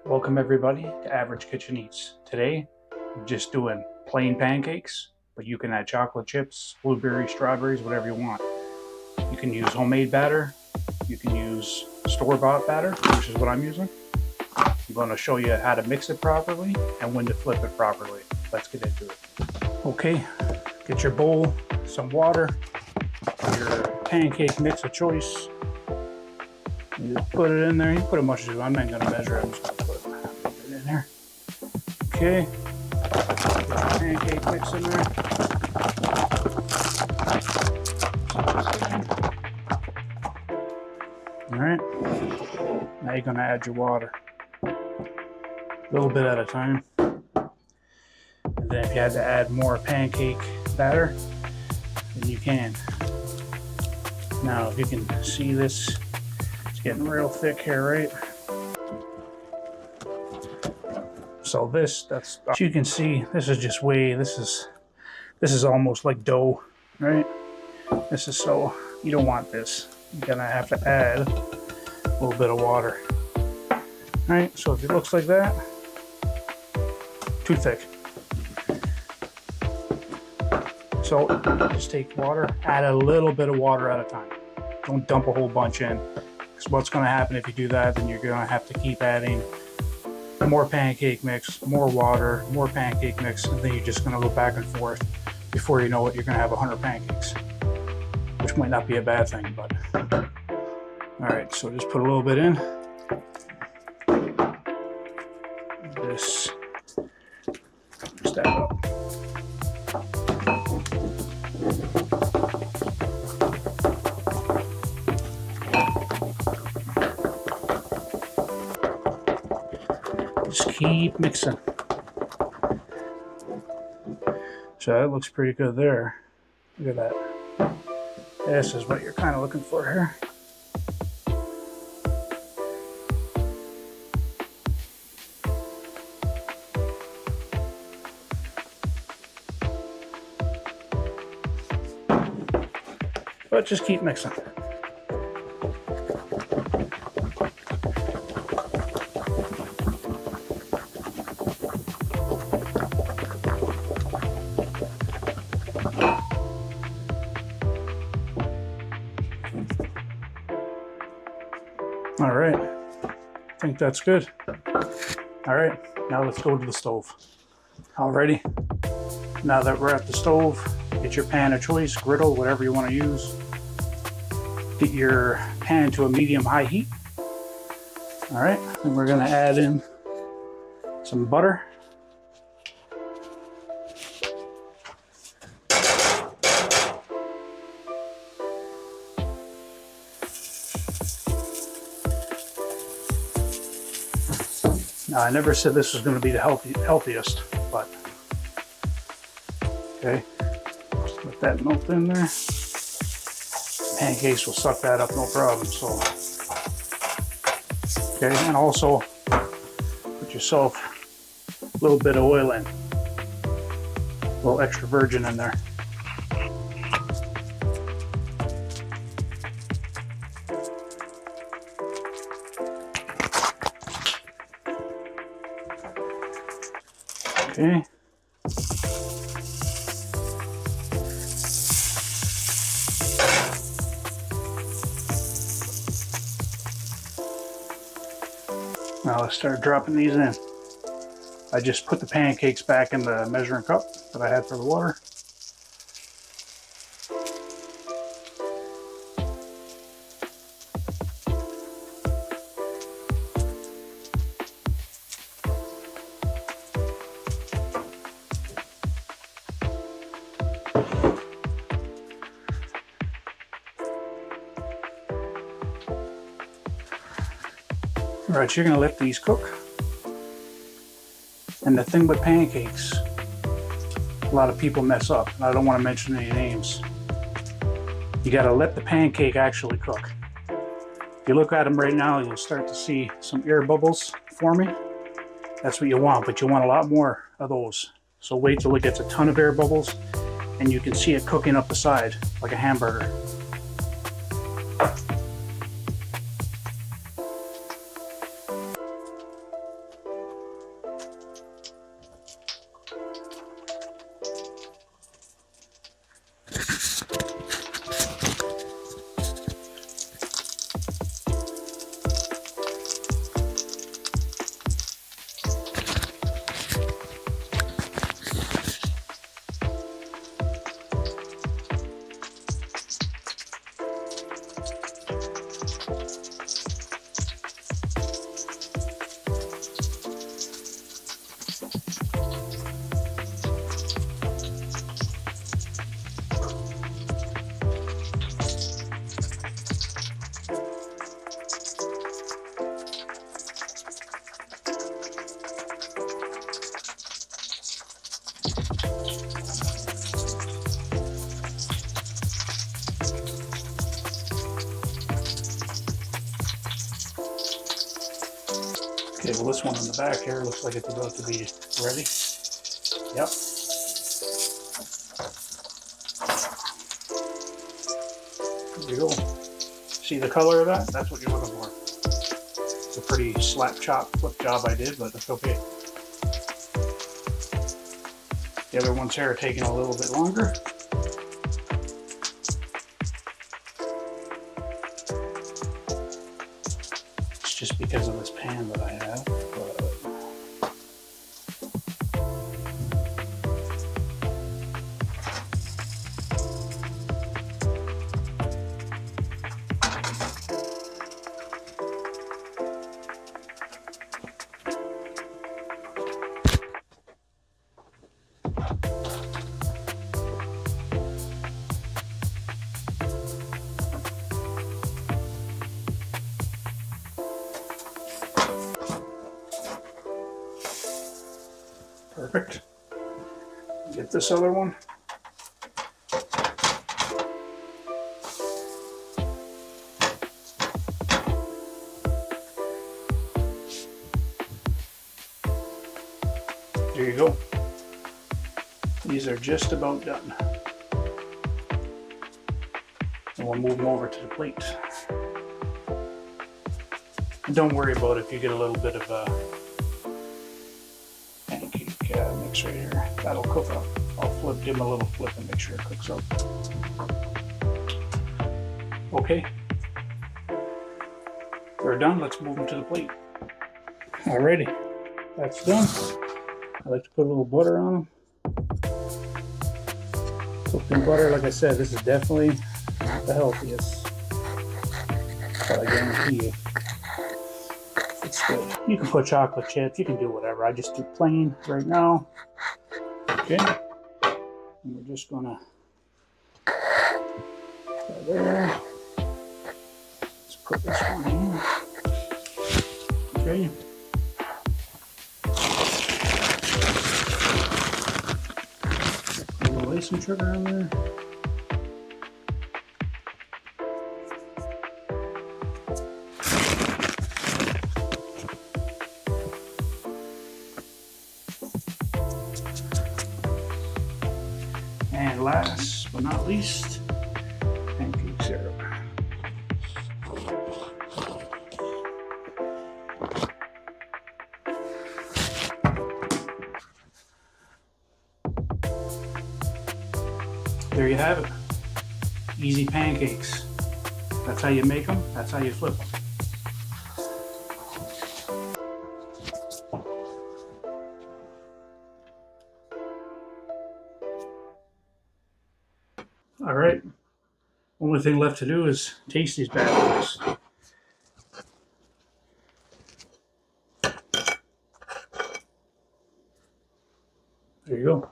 Welcome everybody to Average Kitchen Eats. Today, I'm just doing plain pancakes, but you can add chocolate chips, blueberries, strawberries, whatever you want. You can use homemade batter. You can use store-bought batter, which is what I'm using. I'm going to show you how to mix it properly and when to flip it properly. Let's get into it. Okay, get your bowl, some water, your pancake mix of choice. You put it in there. You put as much as you want. I'm not going to measure it. I'm just going to put it in there. Okay. Get your pancake mix in there. Alright. Now you're going to add your water. A little bit at a time. And then if you had to add more pancake batter, then you can. Now if you can see this, getting real thick here, right? So that's you can see this is just this is almost like dough, right? This is so you don't want this. You're gonna have to add a little bit of water. All right, so if it looks like that, too thick. So just take water, add a little bit of water at a time. Don't dump a whole bunch in. Because what's going to happen if you do that, then you're going to have to keep adding more pancake mix, more water, more pancake mix, and then you're just going to go back and forth. Before you know it, you're going to have 100 pancakes, which might not be a bad thing, but all right, so just put a little bit in. This, step up. Just keep mixing. So that looks pretty good there. Look at that. This is what you're kind of looking for here. But just keep mixing. All right, I think that's good. All right, now let's go to the stove. Alrighty, now that we're at the stove, get your pan of choice, griddle, whatever you want to use. Get your pan to a medium-high heat. All right, and we're gonna add in some butter. Now, I never said this was going to be the healthiest, but okay, just let that melt in there. Pancakes will suck that up, no problem. So, okay, and also put yourself a little bit of oil in, a little extra virgin in there. Okay. Now let's start dropping these in. I just put the pancakes back in the measuring cup that I had for the water. All right, you're gonna let these cook. And the thing with pancakes, a lot of people mess up, and I don't want to mention any names. You gotta let the pancake actually cook. If you look at them right now, you'll start to see some air bubbles forming. That's what you want, but you want a lot more of those. So wait till it gets a ton of air bubbles, and you can see it cooking up the side like a hamburger. Okay, well this one on the back here looks like it's about to be ready. Yep. There you go. See the color of that? That's what you're looking for. It's a pretty slap chop flip job I did, but that's okay. The other ones here are taking a little bit longer. It's just because of this pan that I have. Perfect. Get this other one. There you go. These are just about done. And we'll move them over to the plate. And don't worry about if you get a little bit of a pancake mix right here. That'll cook up. I'll give them a little flip and make sure it cooks up. Okay. They're done. Let's move them to the plate. Alrighty. That's done. I like to put a little butter on them. Cooked in butter, like I said, this is definitely not the healthiest, but I guarantee you it's good. You can put chocolate chips, you can do whatever. I just do plain right now. Okay, and we're just gonna put there. Let's put this one in. Okay. Lay some sugar on there. And last but not least, pancake syrup. There you have it. Easy pancakes. That's how you make them. That's how you flip them. All right. Only thing left to do is taste these bad boys. There you go.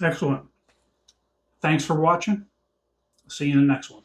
Excellent. Thanks for watching. See you in the next one.